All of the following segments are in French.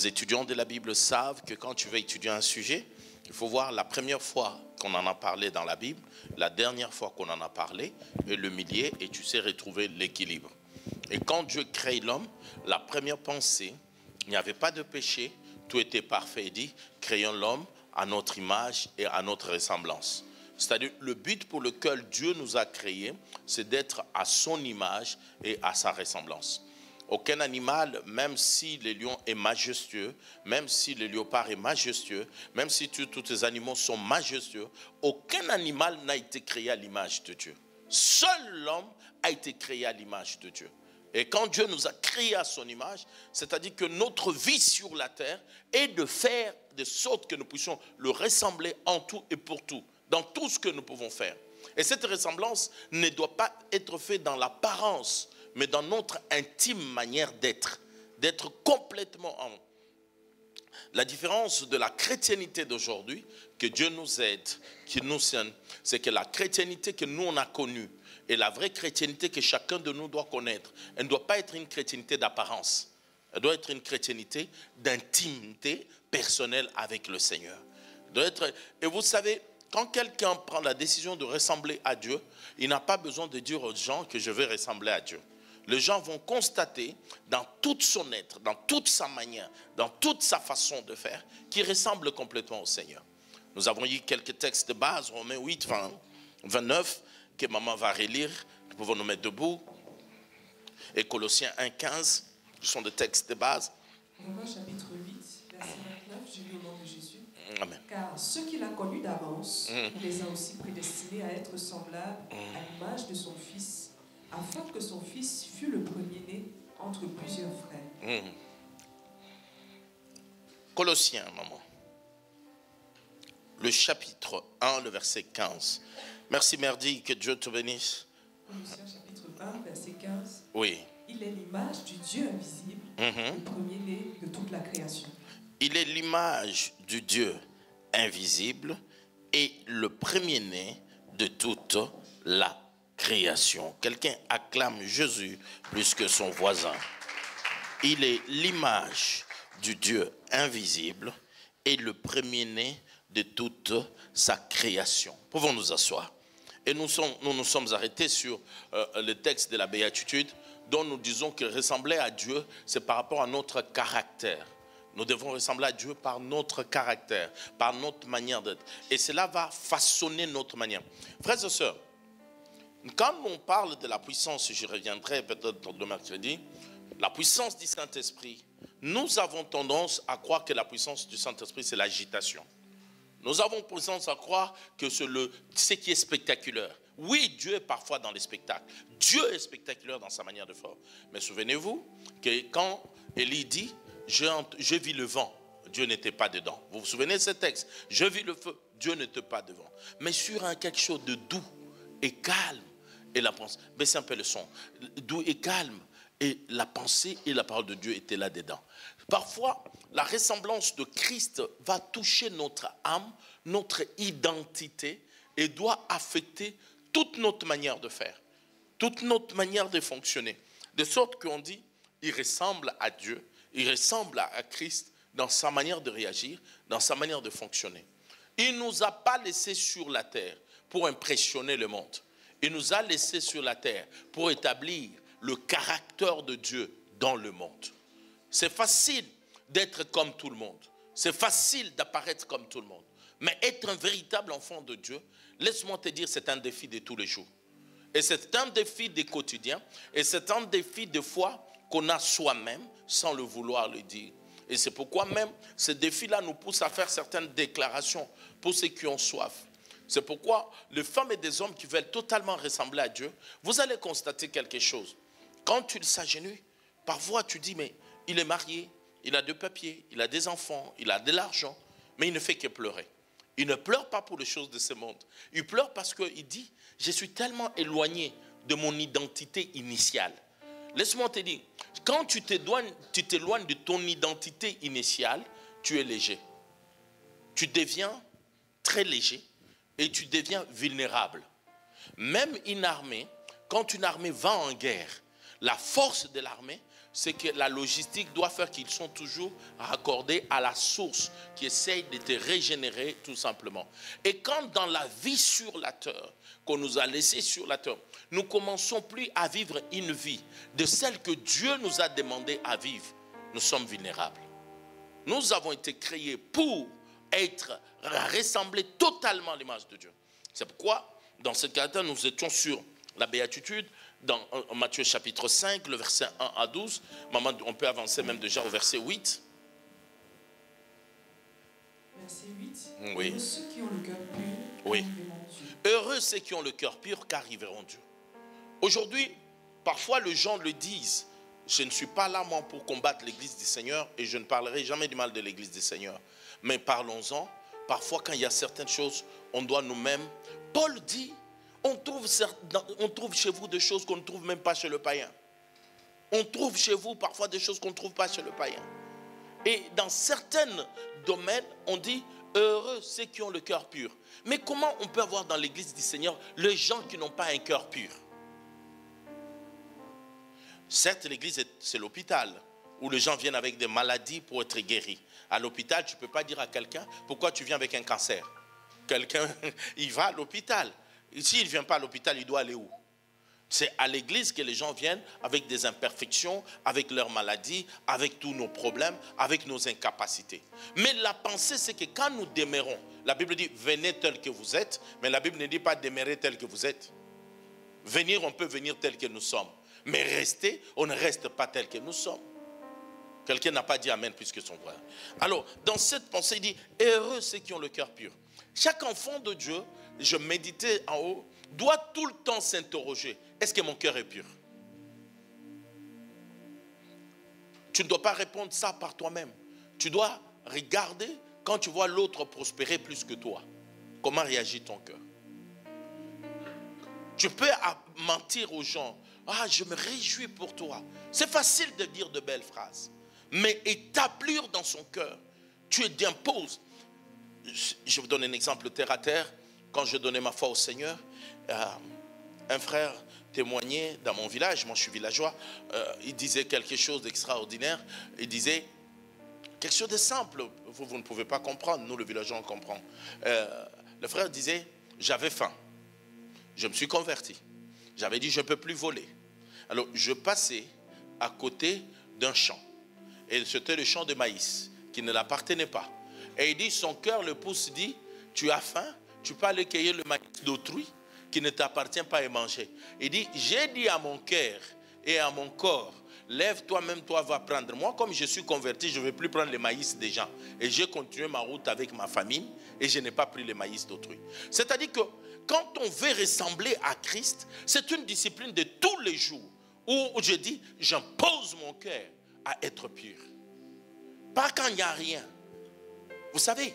les étudiants de la Bible savent que quand tu veux étudier un sujet, il faut voir la première fois qu'on en a parlé dans la Bible, la dernière fois qu'on en a parlé, et le milieu, et tu sais retrouver l'équilibre. Et quand Dieu crée l'homme, la première pensée, il n'y avait pas de péché, tout était parfait. Il dit, créons l'homme à notre image et à notre ressemblance. C'est-à-dire, le but pour lequel Dieu nous a créés, c'est d'être à son image et à sa ressemblance. Aucun animal, même si le lion est majestueux, même si le léopard est majestueux, même si tous les animaux sont majestueux, aucun animal n'a été créé à l'image de Dieu. Seul l'homme a été créé à l'image de Dieu. Et quand Dieu nous a créés à son image, c'est-à-dire que notre vie sur la terre est de faire de sorte que nous puissions le ressembler en tout et pour tout, dans tout ce que nous pouvons faire. Et cette ressemblance ne doit pas être faite dans l'apparence, mais dans notre intime manière d'être complètement en. La différence de la chrétienté d'aujourd'hui, que Dieu nous aide, qui nous soigne, c'est que la chrétienté que nous on a connue, et la vraie chrétienté que chacun de nous doit connaître, elle ne doit pas être une chrétienté d'apparence. Elle doit être une chrétienté d'intimité personnelle avec le Seigneur. Et vous savez, quand quelqu'un prend la décision de ressembler à Dieu, il n'a pas besoin de dire aux gens que je vais ressembler à Dieu. Les gens vont constater dans tout son être, dans toute sa manière, dans toute sa façon de faire, qu'il ressemble complètement au Seigneur. Nous avons eu quelques textes de base, Romains 8, 29, que maman va relire. Nous pouvons nous mettre debout. Et Colossiens 1, 15, ce sont des textes de base. Romains chapitre 8, verset 29, je lis au nom de Jésus. Amen. Car ceux qu'il a connus d'avance, il les a aussi prédestinés à être semblables à l'image de son Fils, afin que son Fils fût le premier-né entre plusieurs frères. Colossiens, maman. Le chapitre 1, le verset 15. Merci, Merdi, que Dieu te bénisse. Colossiens chapitre 1, verset 15. Oui. Il est l'image du Dieu invisible, le premier-né de toute la création. Il est l'image du Dieu invisible et le premier-né de toute la création. Quelqu'un acclame Jésus plus que son voisin. Il est l'image du Dieu invisible et le premier-né de toute sa création. Pouvons nous asseoir. Et nous nous sommes arrêtés sur le texte de la béatitude dont nous disons que ressembler à Dieu, c'est par rapport à notre caractère. Nous devons ressembler à Dieu par notre caractère, par notre manière d'être. Et cela va façonner notre manière. Frères et sœurs, quand on parle de la puissance, je reviendrai peut-être le mercredi, la puissance du Saint-Esprit, nous avons tendance à croire que la puissance du Saint-Esprit, c'est l'agitation. Nous avons tendance à croire que c'est ce qui est spectaculaire. Oui, Dieu est parfois dans les spectacles. Dieu est spectaculaire dans sa manière de faire. Mais souvenez-vous que quand Élie dit, je vis le vent, Dieu n'était pas dedans. Vous vous souvenez de ce texte? Je vis le feu, Dieu n'était pas devant. Mais sur quelque chose de doux et calme, et la pensée, baissez un peu le son, doux et calme, et la pensée et la parole de Dieu étaient là-dedans. Parfois, la ressemblance de Christ va toucher notre âme, notre identité, et doit affecter toute notre manière de faire, toute notre manière de fonctionner. De sorte qu'on dit, il ressemble à Dieu, il ressemble à Christ dans sa manière de réagir, dans sa manière de fonctionner. Il ne nous a pas laissés sur la terre pour impressionner le monde. Il nous a laissés sur la terre pour établir le caractère de Dieu dans le monde. C'est facile d'être comme tout le monde. C'est facile d'apparaître comme tout le monde. Mais être un véritable enfant de Dieu, laisse-moi te dire, c'est un défi de tous les jours. Et c'est un défi du quotidien. Et c'est un défi de foi qu'on a soi-même sans le vouloir le dire. Et c'est pourquoi même ce défi-là nous pousse à faire certaines déclarations pour ceux qui ont soif. C'est pourquoi les femmes et des hommes qui veulent totalement ressembler à Dieu, vous allez constater quelque chose. Quand tu s'agenouilles, parfois tu dis, mais il est marié, il a 2 papiers, il a des enfants, il a de l'argent, mais il ne fait que pleurer. Il ne pleure pas pour les choses de ce monde. Il pleure parce qu'il dit, je suis tellement éloigné de mon identité initiale. Laisse-moi te dire, quand tu t'éloignes de ton identité initiale, tu es léger. Tu deviens très léger et tu deviens vulnérable. Même une armée, quand une armée va en guerre, la force de l'armée c'est que la logistique doit faire qu'ils sont toujours raccordés à la source qui essaye de te régénérer tout simplement. Et quand dans la vie sur la terre, qu'on nous a laissé sur la terre, nous commençons plus à vivre une vie de celle que Dieu nous a demandé à vivre, nous sommes vulnérables. Nous avons été créés pour être ressemblés totalement à l'image de Dieu. C'est pourquoi, dans ce cadre, nous étions sur la béatitude, dans Matthieu chapitre 5, le verset 1 à 12. Maman, on peut avancer même déjà au verset 8. Verset 8. Oui. Heureux ceux qui ont le cœur pur, Oui. car ils verront Dieu. Heureux ceux qui ont le cœur pur, car ils verront Dieu. Aujourd'hui, parfois les gens le disent. Je ne suis pas là, moi, pour combattre l'église du Seigneur et je ne parlerai jamais du mal de l'église du Seigneur. Mais parlons-en. Parfois, quand il y a certaines choses, on doit nous-mêmes. Paul dit, on trouve chez vous des choses qu'on ne trouve même pas chez le païen. On trouve chez vous parfois des choses qu'on ne trouve pas chez le païen. Et dans certains domaines, on dit, heureux ceux qui ont le cœur pur. Mais comment on peut avoir dans l'église du Seigneur les gens qui n'ont pas un cœur pur? Certes, l'église, c'est l'hôpital, où les gens viennent avec des maladies pour être guéris. À l'hôpital, tu ne peux pas dire à quelqu'un, pourquoi tu viens avec un cancer? Quelqu'un, il va à l'hôpital. S'il ne vient pas à l'hôpital, il doit aller où? C'est à l'église que les gens viennent avec des imperfections, avec leurs maladies, avec tous nos problèmes, avec nos incapacités. Mais la pensée, c'est que quand nous demeurons, la Bible dit, venez tel que vous êtes, mais la Bible ne dit pas demeurer tel que vous êtes. Venir, on peut venir tel que nous sommes. Mais rester, on ne reste pas tel que nous sommes. Quelqu'un n'a pas dit amen puisque son frère. Alors, dans cette pensée, il dit, heureux ceux qui ont le cœur pur. Chaque enfant de Dieu, je méditais en haut, doit tout le temps s'interroger. Est-ce que mon cœur est pur? Tu ne dois pas répondre ça par toi-même. Tu dois regarder quand tu vois l'autre prospérer plus que toi. Comment réagit ton cœur? Tu peux mentir aux gens. Ah, je me réjouis pour toi. C'est facile de dire de belles phrases. Mais établir dans son cœur, tu t'imposes. Je vous donne un exemple terre à terre. Quand je donnais ma foi au Seigneur, un frère témoignait dans mon village, moi je suis villageois, il disait quelque chose d'extraordinaire. Il disait quelque chose de simple. Vous ne pouvez pas comprendre, nous le villageois on comprend. Le frère disait, j'avais faim. Je me suis converti. J'avais dit, je ne peux plus voler. Alors, je passais à côté d'un champ. Et c'était le champ de maïs, qui ne l'appartenait pas. Et il dit, son cœur le pousse, dit, tu as faim, tu peux aller cueillir le maïs d'autrui, qui ne t'appartient pas et manger. Il dit, j'ai dit à mon cœur et à mon corps, lève-toi, même toi, va prendre. Moi, comme je suis converti, je ne vais plus prendre les maïs des gens. Et j'ai continué ma route avec ma famille, et je n'ai pas pris les maïs d'autrui. C'est-à-dire que, quand on veut ressembler à Christ, c'est une discipline de tous les jours où je dis, j'impose mon cœur à être pur. Pas quand il n'y a rien. Vous savez,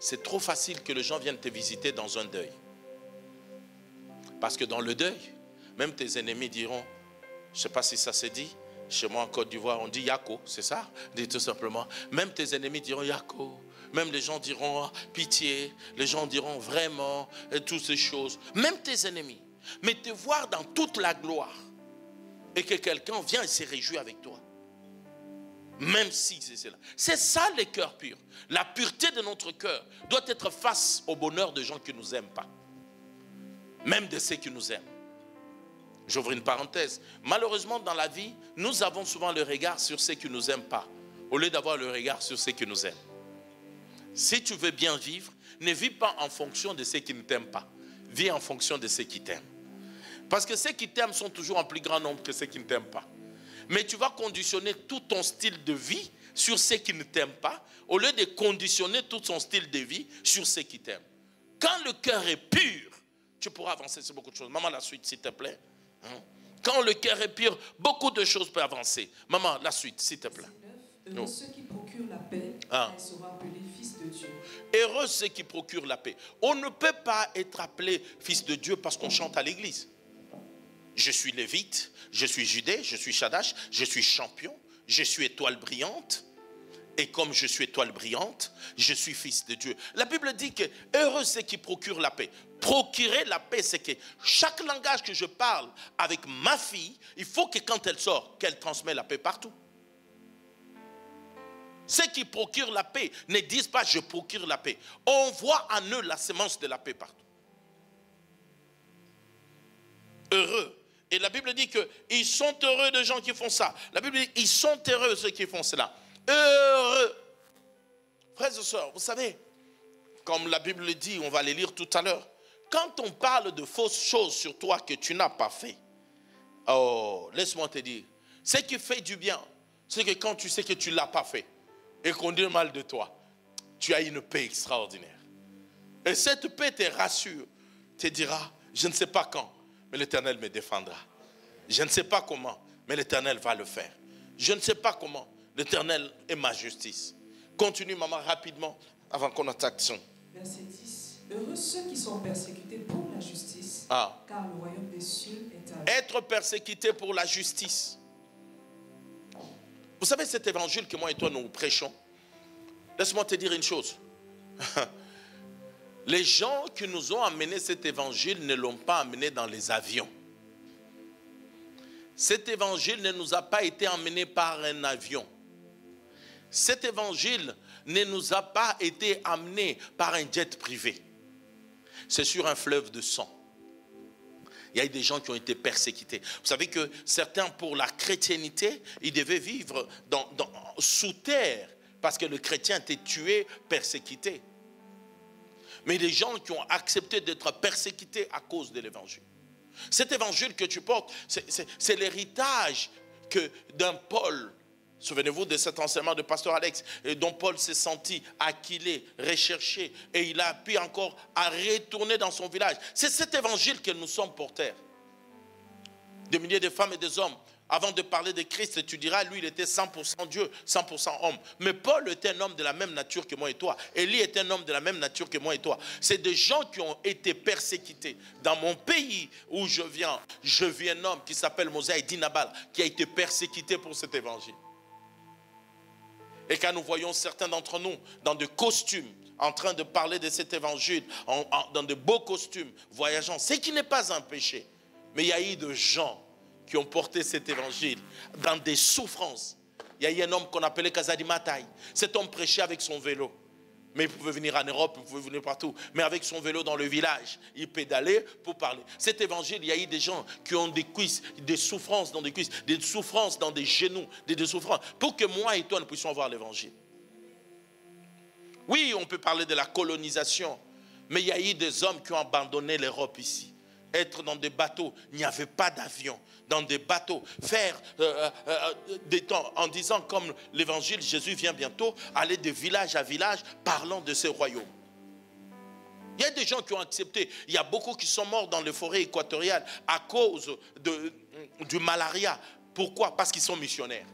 c'est trop facile que les gens viennent te visiter dans un deuil. Parce que dans le deuil, même tes ennemis diront, je ne sais pas si ça se dit, chez moi en Côte d'Ivoire, on dit Yako, c'est ça? Dit tout simplement. Même tes ennemis diront Yako. Même les gens diront oh, pitié, les gens diront vraiment, et toutes ces choses. Même tes ennemis. Mais te voir dans toute la gloire et que quelqu'un vient et se réjouit avec toi. Même si c'est cela. C'est ça le cœur pur. La pureté de notre cœur doit être face au bonheur de gens qui ne nous aiment pas. Même de ceux qui nous aiment. J'ouvre une parenthèse. Malheureusement, dans la vie, nous avons souvent le regard sur ceux qui ne nous aiment pas, au lieu d'avoir le regard sur ceux qui nous aiment. Si tu veux bien vivre, ne vis pas en fonction de ceux qui ne t'aiment pas. Vis en fonction de ceux qui t'aiment. Parce que ceux qui t'aiment sont toujours en plus grand nombre que ceux qui ne t'aiment pas. Mais tu vas conditionner tout ton style de vie sur ceux qui ne t'aiment pas, au lieu de conditionner tout son style de vie sur ceux qui t'aiment. Quand le cœur est pur, tu pourras avancer sur beaucoup de choses. Maman, la suite, s'il te plaît. Quand le cœur est pur, beaucoup de choses peuvent avancer. Maman, la suite, s'il te plaît. Heureux ceux qui procurent la paix, ils seront appelés fils de Dieu. Heureux ceux qui procurent la paix. On ne peut pas être appelé fils de Dieu parce qu'on chante à l'église. Je suis lévite, je suis judée, je suis Shadash, je suis champion, je suis étoile brillante. Et comme je suis étoile brillante, je suis fils de Dieu. La Bible dit que heureux ceux qui procurent la paix. Procurer la paix, c'est que chaque langage que je parle avec ma fille, il faut que quand elle sort, qu'elle transmette la paix partout. Ceux qui procurent la paix ne disent pas je procure la paix. On voit en eux la semence de la paix partout. Heureux. Et la Bible dit qu'ils sont heureux de gens qui font ça. La Bible dit ils sont heureux ceux qui font cela. Heureux. Frères et sœurs, vous savez, comme la Bible dit, on va les lire tout à l'heure. Quand on parle de fausses choses sur toi que tu n'as pas fait, oh, laisse-moi te dire, ce qui fait du bien, c'est que quand tu sais que tu ne l'as pas fait et qu'on dit mal de toi, tu as une paix extraordinaire. Et cette paix te rassure, te dira, je ne sais pas quand, mais l'Éternel me défendra. Je ne sais pas comment, mais l'Éternel va le faire. Je ne sais pas comment, l'Éternel est ma justice. Continue, maman, rapidement, avant qu'on attaque son. Verset 10. Heureux ceux qui sont persécutés pour la justice, car le royaume des cieux est à eux. Être persécuté pour la justice. Vous savez cet évangile que moi et toi nous prêchons? Laisse-moi te dire une chose. Les gens qui nous ont amené cet évangile ne l'ont pas amené dans les avions. Cet évangile ne nous a pas été amené par un avion. Cet évangile ne nous a pas été amené par un jet privé. C'est sur un fleuve de sang. Il y a des gens qui ont été persécutés. Vous savez que certains, pour la chrétienté, ils devaient vivre sous terre parce que le chrétien était tué, persécuté. Mais des gens qui ont accepté d'être persécutés à cause de l'évangile. Cet évangile que tu portes, c'est l'héritage d'un Paul. Souvenez-vous de cet enseignement de pasteur Alex, dont Paul s'est senti acculé, recherché, et il a pu encore à retourner dans son village. C'est cet évangile que nous sommes porteurs. Des milliers de femmes et des hommes, avant de parler de Christ, tu diras, lui, il était 100% Dieu, 100% homme. Mais Paul était un homme de la même nature que moi et toi. Élie était un homme de la même nature que moi et toi. C'est des gens qui ont été persécutés. Dans mon pays où je viens un homme qui s'appelle Mosaï Dinabal, qui a été persécuté pour cet évangile. Et quand nous voyons certains d'entre nous dans des costumes, en train de parler de cet évangile, dans de beaux costumes, voyageant, ce qui n'est pas un péché. Mais il y a eu des gens qui ont porté cet évangile dans des souffrances. Il y a eu un homme qu'on appelait Kazadi Matai. Cet homme prêchait avec son vélo. Mais il pouvait venir en Europe, il pouvait venir partout. Mais avec son vélo dans le village, il pédalait pour parler. Cet évangile, il y a eu des gens qui ont des cuisses, des souffrances dans des cuisses, des souffrances dans des genoux, des souffrances. Pour que moi et toi, nous puissions avoir l'évangile. Oui, on peut parler de la colonisation. Mais il y a eu des hommes qui ont abandonné l'Europe ici. Être dans des bateaux, il n'y avait pas d'avion. Dans des bateaux, faire des temps en disant comme l'évangile, Jésus vient bientôt, aller de village à village parlant de ce royaume. Il y a des gens qui ont accepté. Il y a beaucoup qui sont morts dans les forêts équatoriales à cause du malaria. Pourquoi? Parce qu'ils sont missionnaires.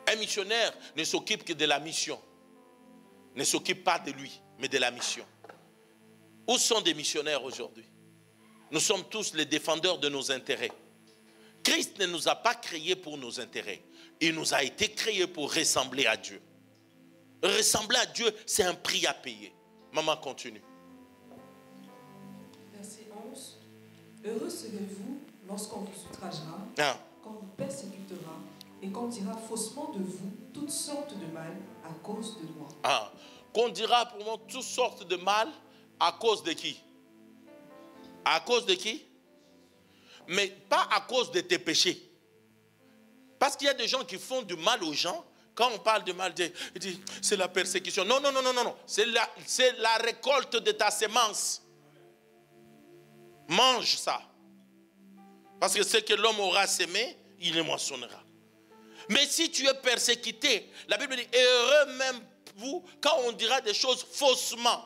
Un missionnaire ne s'occupe que de la mission. Ne s'occupe pas de lui, mais de la mission. Où sont des missionnaires aujourd'hui? Nous sommes tous les défendeurs de nos intérêts. Christ ne nous a pas créés pour nos intérêts. Il nous a été créé pour ressembler à Dieu. Ressembler à Dieu, c'est un prix à payer. Maman, continue. Verset 11. Heureux serez-vous lorsqu'on vous outragera, qu'on vous persécutera et qu'on dira faussement de vous toutes sortes de mal à cause de moi. Qu'on dira pour moi toutes sortes de mal à cause de qui? À cause de qui? Mais pas à cause de tes péchés. Parce qu'il y a des gens qui font du mal aux gens. Quand on parle de mal, ils disent c'est la persécution. Non. C'est la récolte de ta semence. Mange ça. Parce que ce que l'homme aura semé, il le moissonnera. Mais si tu es persécuté, la Bible dit, heureux même vous quand on dira des choses faussement.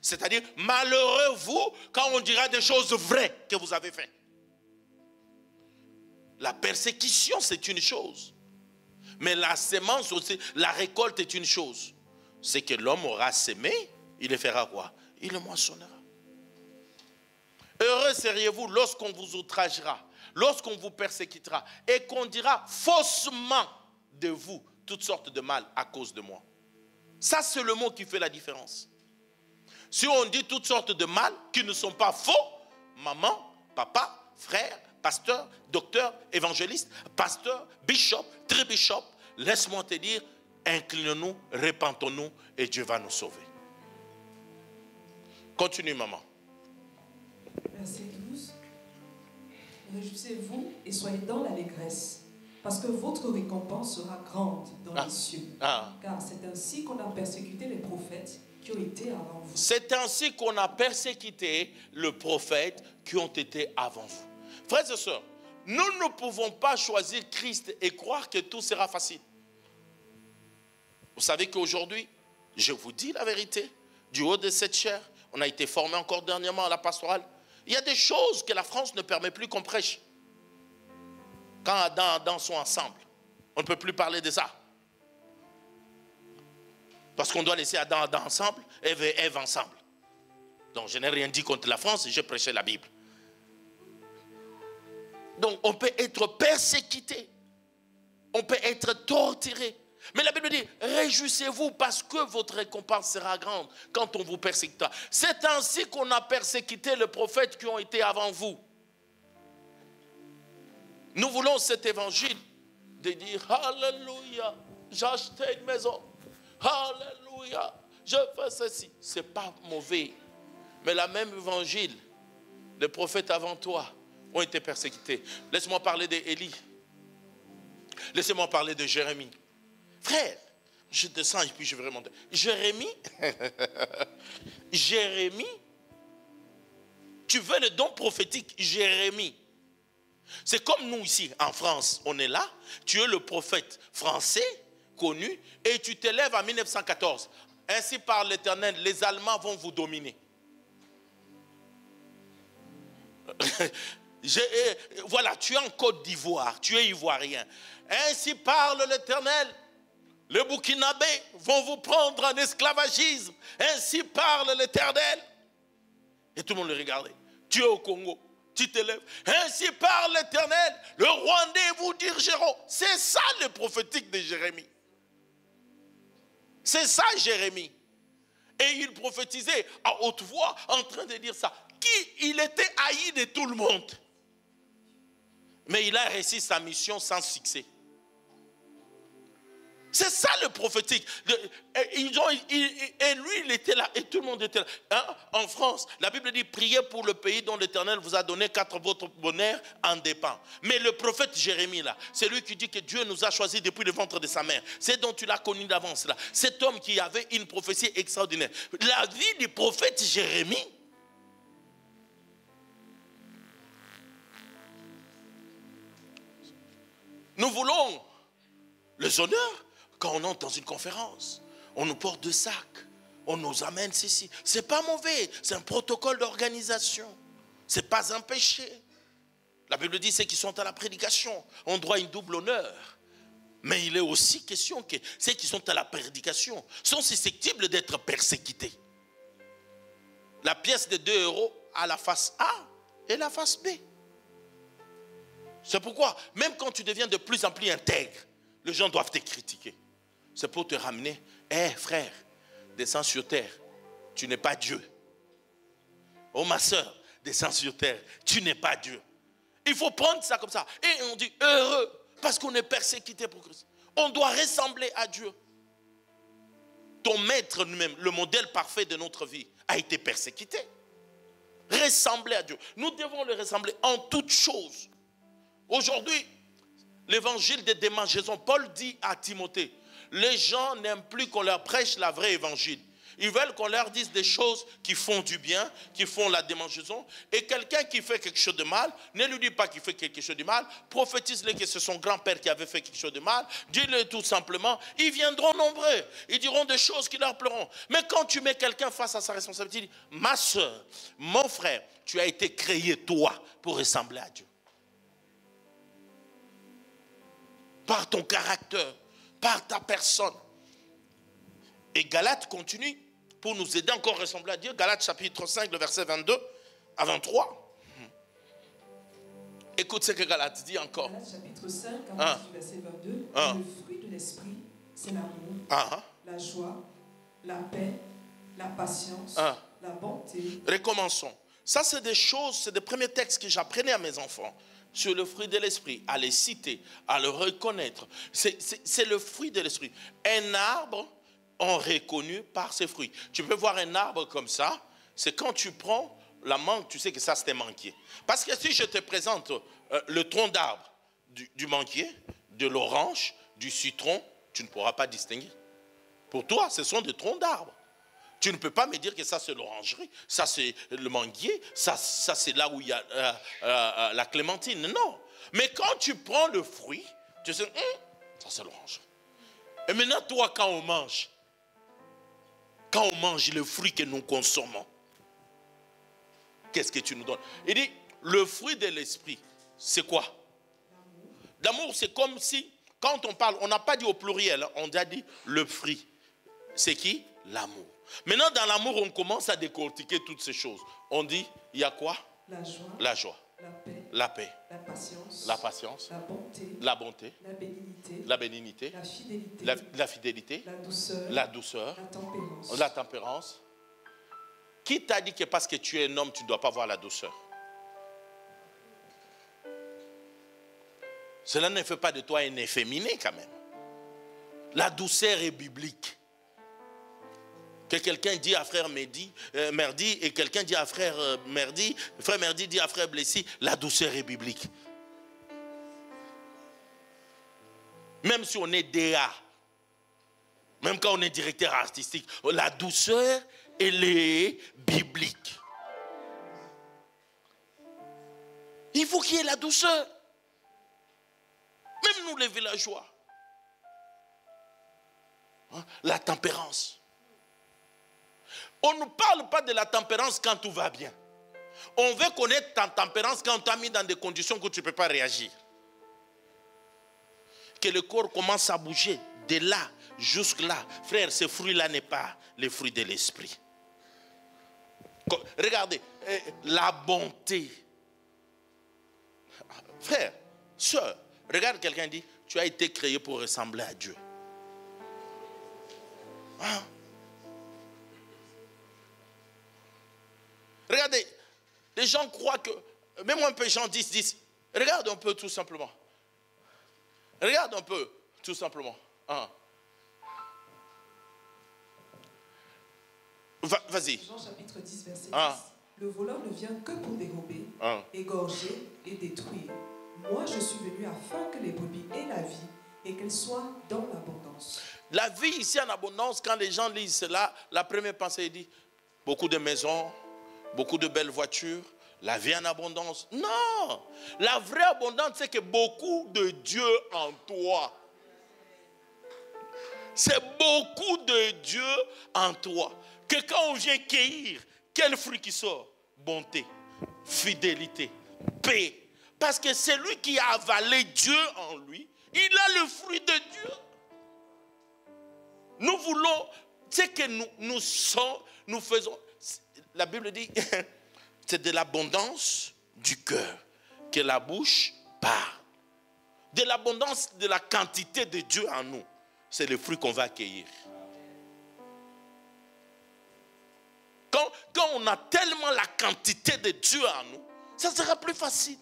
C'est-à-dire, malheureux vous quand on dira des choses vraies que vous avez faites. La persécution, c'est une chose. Mais la semence aussi, la récolte est une chose. C'est que l'homme aura semé, il le fera quoi? Il le moissonnera. Heureux seriez-vous lorsqu'on vous outragera, lorsqu'on vous persécutera et qu'on dira faussement de vous toutes sortes de mal à cause de moi. Ça, c'est le mot qui fait la différence. Si on dit toutes sortes de mal qui ne sont pas faux, maman, papa, frère, pasteur, docteur, évangéliste, pasteur, bishop, tribishop, laisse-moi te dire, inclinons-nous, répentons-nous et Dieu va nous sauver. Continue, maman. Verset 12. Réjouissez-vous et soyez dans l'allégresse, parce que votre récompense sera grande dans les cieux. Car c'est ainsi qu'on a persécuté les prophètes qui ont été avant vous. C'est ainsi qu'on a persécuté les prophètes qui ont été avant vous. Frères et sœurs, nous ne pouvons pas choisir Christ et croire que tout sera facile. Vous savez qu'aujourd'hui, je vous dis la vérité, du haut de cette chair, on a été formé encore dernièrement à la pastorale. Il y a des choses que la France ne permet plus qu'on prêche. Quand Adam et Adam sont ensemble, on ne peut plus parler de ça. Parce qu'on doit laisser Adam et Adam ensemble, Ève et Ève ensemble. Donc je n'ai rien dit contre la France, j'ai prêché la Bible. Donc on peut être persécuté, on peut être torturé. Mais la Bible dit, réjouissez-vous parce que votre récompense sera grande quand on vous persécutera. C'est ainsi qu'on a persécuté les prophètes qui ont été avant vous. Nous voulons cet évangile de dire, Alléluia, j'ai acheté une maison. Alléluia, je fais ceci. Ce n'est pas mauvais. Mais la même évangile, les prophètes avant toi ont été persécutés. Laisse-moi parler d'Élie. Laissez-moi parler de Jérémie. Frère, je descends et puis je vais remonter. Jérémie, tu veux le don prophétique, Jérémie. C'est comme nous ici en France, on est là, tu es le prophète français connu et tu t'élèves en 1914. Ainsi parle l'Éternel, les Allemands vont vous dominer. Voilà, tu es en Côte d'Ivoire, tu es ivoirien. Ainsi parle l'Éternel. Les Burkinabés vont vous prendre en esclavagisme. Ainsi parle l'Éternel. Et tout le monde le regardait. Tu es au Congo, tu t'élèves. Ainsi parle l'Éternel. Le Rwandais vous dirigeront. C'est ça le prophétique de Jérémie. C'est ça Jérémie. Et il prophétisait à haute voix en train de dire ça. Il était haï de tout le monde. Mais il a réussi sa mission sans succès. C'est ça le prophétique. Et lui, il était là. Et tout le monde était là. Hein? En France, la Bible dit, priez pour le pays dont l'Éternel vous a donné, car votre bonheur en dépend. Mais le prophète Jérémie, là, c'est lui qui dit que Dieu nous a choisis depuis le ventre de sa mère. C'est dont tu l'as connu d'avance, là. Cet homme qui avait une prophétie extraordinaire. La vie du prophète Jérémie. Nous voulons les honneurs. Quand on entre dans une conférence, on nous porte deux sacs, on nous amène ceci. Ce n'est pas mauvais, c'est un protocole d'organisation. Ce n'est pas un péché. La Bible dit ceux qui sont à la prédication ont droit à une double honneur. Mais il est aussi question que ceux qui sont à la prédication sont susceptibles d'être persécutés. La pièce de 2 € a la face A et la face B. C'est pourquoi, même quand tu deviens de plus en plus intègre, les gens doivent te critiquer. C'est pour te ramener. Frère, descends sur terre. Tu n'es pas Dieu. Oh ma soeur, descends sur terre. Tu n'es pas Dieu. Il faut prendre ça comme ça. Et on dit heureux parce qu'on est persécuté pour Christ. On doit ressembler à Dieu. Ton maître lui-même, le modèle parfait de notre vie, a été persécuté. Ressembler à Dieu. Nous devons le ressembler en toutes choses. Aujourd'hui, l'évangile de démangeaison, Paul dit à Timothée, les gens n'aiment plus qu'on leur prêche la vraie évangile. Ils veulent qu'on leur dise des choses qui font du bien, qui font la démangeaison. Et quelqu'un qui fait quelque chose de mal, ne lui dis pas qu'il fait quelque chose de mal, prophétise-le que c'est son grand-père qui avait fait quelque chose de mal, dis-le tout simplement, ils viendront nombreux, ils diront des choses qui leur plairont. Mais quand tu mets quelqu'un face à sa responsabilité, dis, ma soeur, mon frère, tu as été créé toi pour ressembler à Dieu. Par ton caractère, par ta personne. Et Galates continue pour nous aider encore à ressembler à Dieu. Galates chapitre 5, le verset 22 à 23. Écoute ce que Galates dit encore. Galates chapitre 5, à partir du verset 22. Le fruit de l'esprit, c'est l'amour, la joie, la paix, la patience, La bonté. Recommençons. Ça, c'est des choses, c'est des premiers textes que j'apprenais à mes enfants. Sur le fruit de l'esprit, à les citer, à le reconnaître. C'est le fruit de l'esprit. Un arbre, on reconnu par ses fruits. Tu peux voir un arbre comme ça, c'est quand tu prends la mangue, tu sais que ça c'était manguier. Parce que si je te présente le tronc d'arbre du manguier, de l'orange, du citron, tu ne pourras pas distinguer. Pour toi, ce sont des troncs d'arbres. Tu ne peux pas me dire que ça c'est l'orangerie, ça c'est le manguier, ça c'est là où il y a la clémentine. Non. Mais quand tu prends le fruit, tu sais, ça c'est l'orangerie. Et maintenant, toi, quand on mange le fruit que nous consommons, qu'est-ce que tu nous donnes? Il dit, le fruit de l'esprit, c'est quoi? L'amour, c'est comme si, quand on parle, on n'a pas dit au pluriel, on a dit le fruit. C'est qui? L'amour. Maintenant, dans l'amour, on commence à décortiquer toutes ces choses. On dit, il y a quoi? La joie. La joie. La paix. La paix. La patience. La patience. La bonté. La bonté. La bénignité. La bénignité. La fidélité. La fidélité. La douceur. La douceur. La tempérance. La tempérance. Qui t'a dit que parce que tu es un homme, tu ne dois pas avoir la douceur? Cela ne fait pas de toi un efféminé quand même. La douceur est biblique. Que quelqu'un dit à frère Merdi, et quelqu'un dit à frère Merdi dit à frère Blessy, la douceur est biblique. Même si on est DA, même quand on est directeur artistique, la douceur, elle est biblique. Il faut qu'il y ait la douceur. Même nous les villageois. La tempérance. On ne parle pas de la tempérance quand tout va bien. On veut connaître ta tempérance quand on t'a mis dans des conditions que tu ne peux pas réagir. Que le corps commence à bouger de là jusque là. Frère, ce fruit-là n'est pas le fruit de l'esprit. Regardez, la bonté. Frère, soeur, regarde quelqu'un dit, tu as été créé pour ressembler à Dieu. Hein? Regardez, les gens croient que, même un peu Jean 10. Regarde un peu tout simplement. Regarde un peu tout simplement. Hein. Vas-y. Jean chapitre 10, verset 10. Hein. Le voleur ne vient que pour dérober, Hein. égorger et détruire. Moi, je suis venu afin que les brebis aient la vie et qu'elles soient dans l'abondance. La vie ici en abondance, quand les gens lisent cela, la première pensée dit, beaucoup de maisons, beaucoup de belles voitures, la vie en abondance. Non, la vraie abondance, c'est que beaucoup de Dieu en toi. C'est beaucoup de Dieu en toi. Que quand on vient cueillir, quel fruit qui sort? Bonté, fidélité, paix. Parce que c'est lui qui a avalé Dieu en lui. Il a le fruit de Dieu. Nous voulons, c'est que nous faisons. La Bible dit, c'est de l'abondance du cœur que la bouche parle. De l'abondance de la quantité de Dieu en nous. C'est le fruit qu'on va accueillir. Quand on a tellement la quantité de Dieu en nous, ça sera plus facile.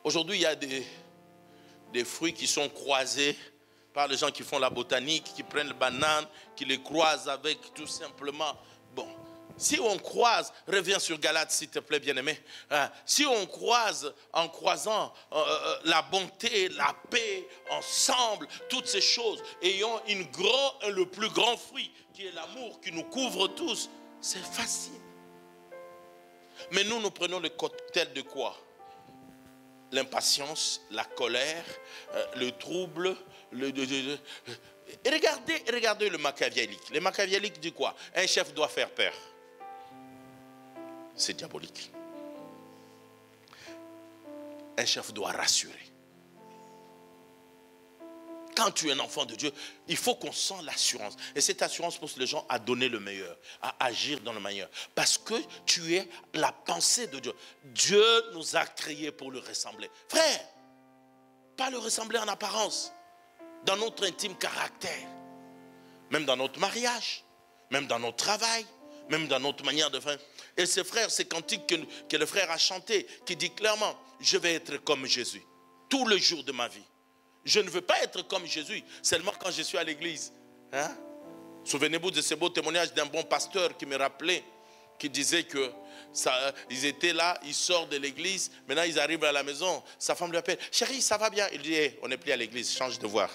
Aujourd'hui, il y a des fruits qui sont croisés par les gens qui font la botanique, qui prennent les bananes, qui les croisent avec tout simplement. Bon, si on croise, reviens sur Galates s'il te plaît bien-aimé. Si on croise en croisant la bonté, la paix, ensemble, toutes ces choses, ayant le plus grand fruit qui est l'amour qui nous couvre tous, c'est facile. Mais nous prenons le cocktail de quoi? L'impatience, la colère, le trouble. Et regardez le machiavélique. Le machiavélique dit quoi? Un chef doit faire peur. C'est diabolique. Un chef doit rassurer. Quand tu es un enfant de Dieu, il faut qu'on sente l'assurance. Et cette assurance pousse les gens à donner le meilleur, à agir dans le meilleur. Parce que tu es la pensée de Dieu. Dieu nous a créés pour le ressembler. Frère, pas le ressembler en apparence, dans notre intime caractère, même dans notre mariage. même dans notre travail, même dans notre manière de faire. Et ce frère, c'est cantique que le frère a chanté, qui dit clairement, je vais être comme Jésus, tous les jours de ma vie. Je ne veux pas être comme Jésus, seulement quand je suis à l'église. Hein? Souvenez-vous de ce beau témoignage d'un bon pasteur qui me rappelait, qui disait que ils étaient là, ils sortent de l'église, maintenant ils arrivent à la maison, sa femme lui appelle, chérie, ça va bien? Il dit, hey, on n'est plus à l'église, change de voir.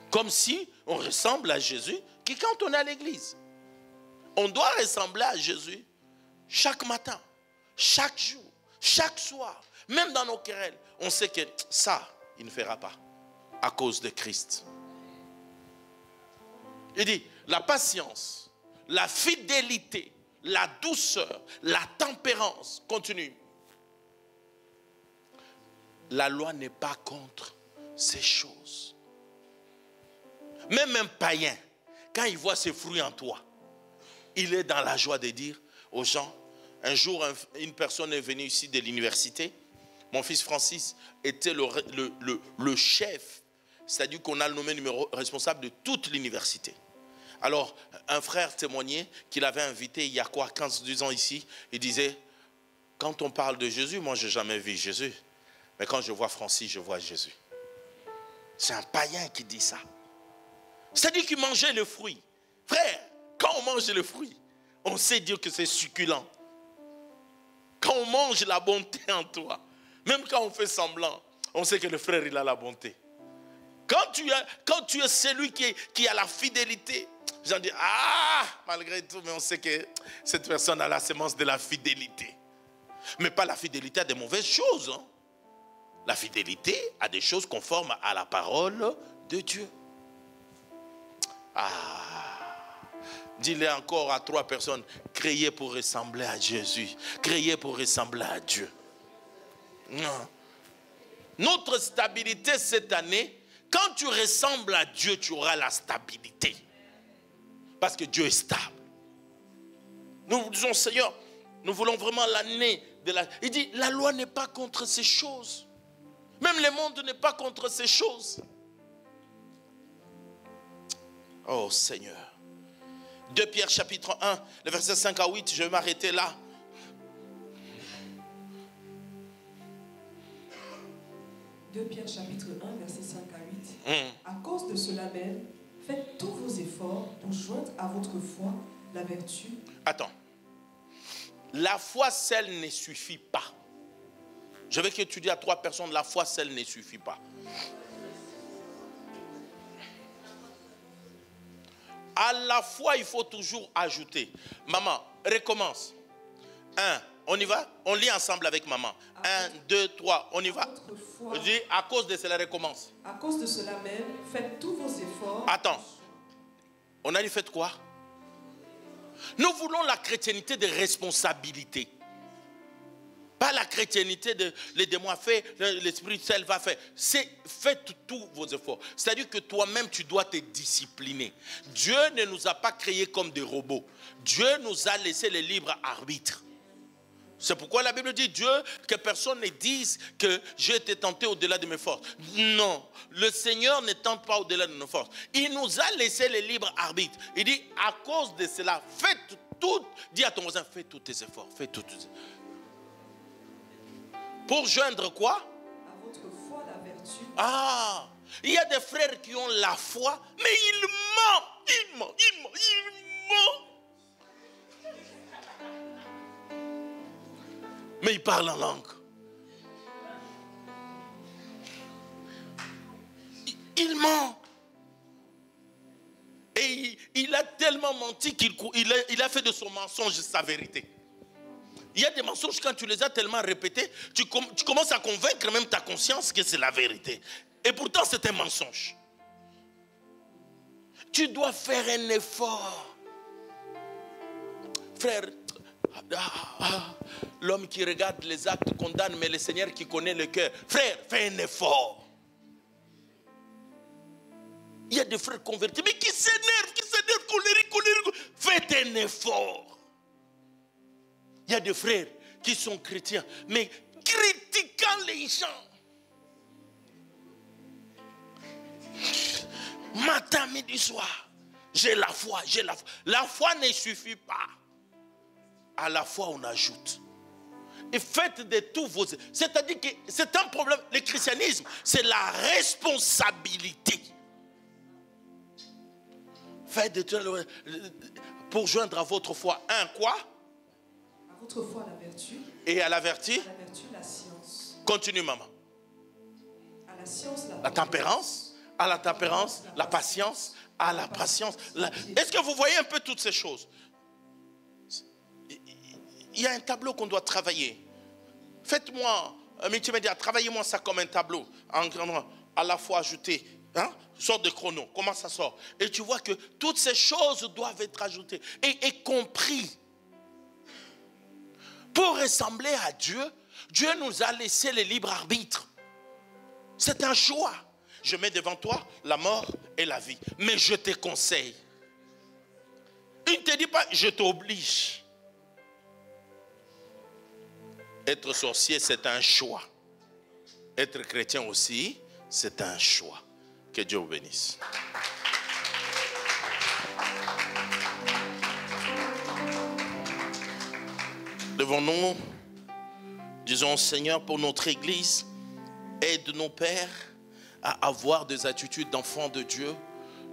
Comme si on ressemble à Jésus, qui quand on est à l'église. On doit ressembler à Jésus chaque matin, chaque jour, chaque soir, même dans nos querelles. On sait que ça, il ne fera pas à cause de Christ. Il dit, la patience, la fidélité, la douceur, la tempérance, continue. La loi n'est pas contre ces choses. Même un païen, quand il voit ces fruits en toi, il est dans la joie de dire aux gens, un jour une personne est venue ici de l'université, mon fils Francis était le chef, c'est-à-dire qu'on a le nommé responsable de toute l'université. Alors, un frère témoignait qu'il avait invité il y a quoi, 15-12 ans ici, il disait, quand on parle de Jésus, moi je n'ai jamais vu Jésus, mais quand je vois Francis, je vois Jésus. C'est un païen qui dit ça. C'est-à-dire qu'il mangeait le fruit. Frère, quand on mange le fruit, on sait dire que c'est succulent. Quand on mange la bonté en toi, même quand on fait semblant, on sait que le frère, il a la bonté. Quand tu es celui qui a la fidélité, j'en dis, ah, malgré tout, mais on sait que cette personne a la sémence de la fidélité. Mais pas la fidélité à des mauvaises choses. Hein. La fidélité à des choses conformes à la parole de Dieu. Ah, dis-le encore à 3 personnes, créez pour ressembler à Jésus, créez pour ressembler à Dieu. Non. Notre stabilité cette année, quand tu ressembles à Dieu, tu auras la stabilité. Parce que Dieu est stable. Nous disons, Seigneur, nous voulons vraiment l'année de la... Il dit, la loi n'est pas contre ces choses. Même le monde n'est pas contre ces choses. Oh Seigneur. 2 Pierre chapitre 1, le verset 5 à 8, je vais m'arrêter là. Pierre chapitre 1, verset 5 à 8. À cause de cela même, faites tous vos efforts pour joindre à votre foi la vertu. Attends. La foi seule ne suffit pas. Je veux que tu dises à 3 personnes, la foi seule ne suffit pas. À la foi, il faut toujours ajouter. Maman, recommence. 1, on y va? On lit ensemble avec maman. 1, 2, 3, on y va? Je dis, à cause de cela, recommence. À cause de cela même, faites tous vos efforts. Attends. On a dit faites quoi? Nous voulons la chrétienté de responsabilité. Pas la chrétienté de les démons fait, l'Esprit Saint va faire. C'est faites tous vos efforts. C'est-à-dire que toi-même, tu dois te discipliner. Dieu ne nous a pas créés comme des robots. Dieu nous a laissé le libre arbitre. C'est pourquoi la Bible dit, Dieu, que personne ne dise que j'ai été tenté au-delà de mes forces. Non, le Seigneur ne tente pas au-delà de nos forces. Il nous a laissé le libre arbitre. Il dit, à cause de cela, faites tout. Dis à ton voisin, fais tous tes efforts. Fais tous tes efforts. Pour joindre quoi? À votre foi la vertu. Ah, il y a des frères qui ont la foi, mais ils mentent. Ils mentent. Mais ils parlent en langue. Il ment. Et il a tellement menti qu'il a fait de son mensonge sa vérité. Il y a des mensonges, quand tu les as tellement répétés, tu commences à convaincre même ta conscience que c'est la vérité. Et pourtant, c'est un mensonge. Tu dois faire un effort. Frère, l'homme qui regarde les actes condamne, mais le Seigneur qui connaît le cœur. Frère, fais un effort. Il y a des frères convertis, mais qui s'énervent, colériques. Faites un effort. Il y a des frères qui sont chrétiens, mais critiquant les gens. Matin, midi, soir. J'ai la foi, j'ai la foi. La foi ne suffit pas. À la foi, on ajoute. Et faites de tous vos... C'est-à-dire que c'est un problème. Le christianisme, c'est la responsabilité. Faites de tout... Pour joindre à votre foi un quoi? À votre foi, la vertu. Et à la vertu? À la vertu, la science. Continue, maman. À la science, la tempérance. À la tempérance, la patience. À la patience. Est-ce que vous voyez un peu toutes ces choses? Il y a un tableau qu'on doit travailler. Faites-moi, multimédia, travaillez-moi ça comme un tableau. À la fois ajouté, sorte de chrono. Comment ça sort? Et tu vois que toutes ces choses doivent être ajoutées et compris. Pour ressembler à Dieu, Dieu nous a laissé le libre arbitre. C'est un choix. Je mets devant toi la mort et la vie. Mais je te conseille. Il ne te dit pas, je t'oblige. Être sorcier, c'est un choix. Être chrétien aussi, c'est un choix. Que Dieu vous bénisse. Devons-nous, disons, Seigneur, pour notre Église, aide nos pères à avoir des attitudes d'enfants de Dieu,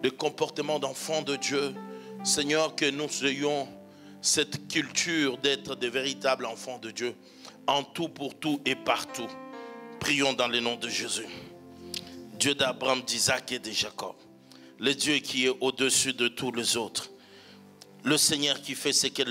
des comportements d'enfants de Dieu. Seigneur, que nous ayons cette culture d'être des véritables enfants de Dieu, en tout, pour tout et partout. Prions dans le nom de Jésus. Dieu d'Abraham, d'Isaac et de Jacob, le Dieu qui est au-dessus de tous les autres, le Seigneur qui fait ce que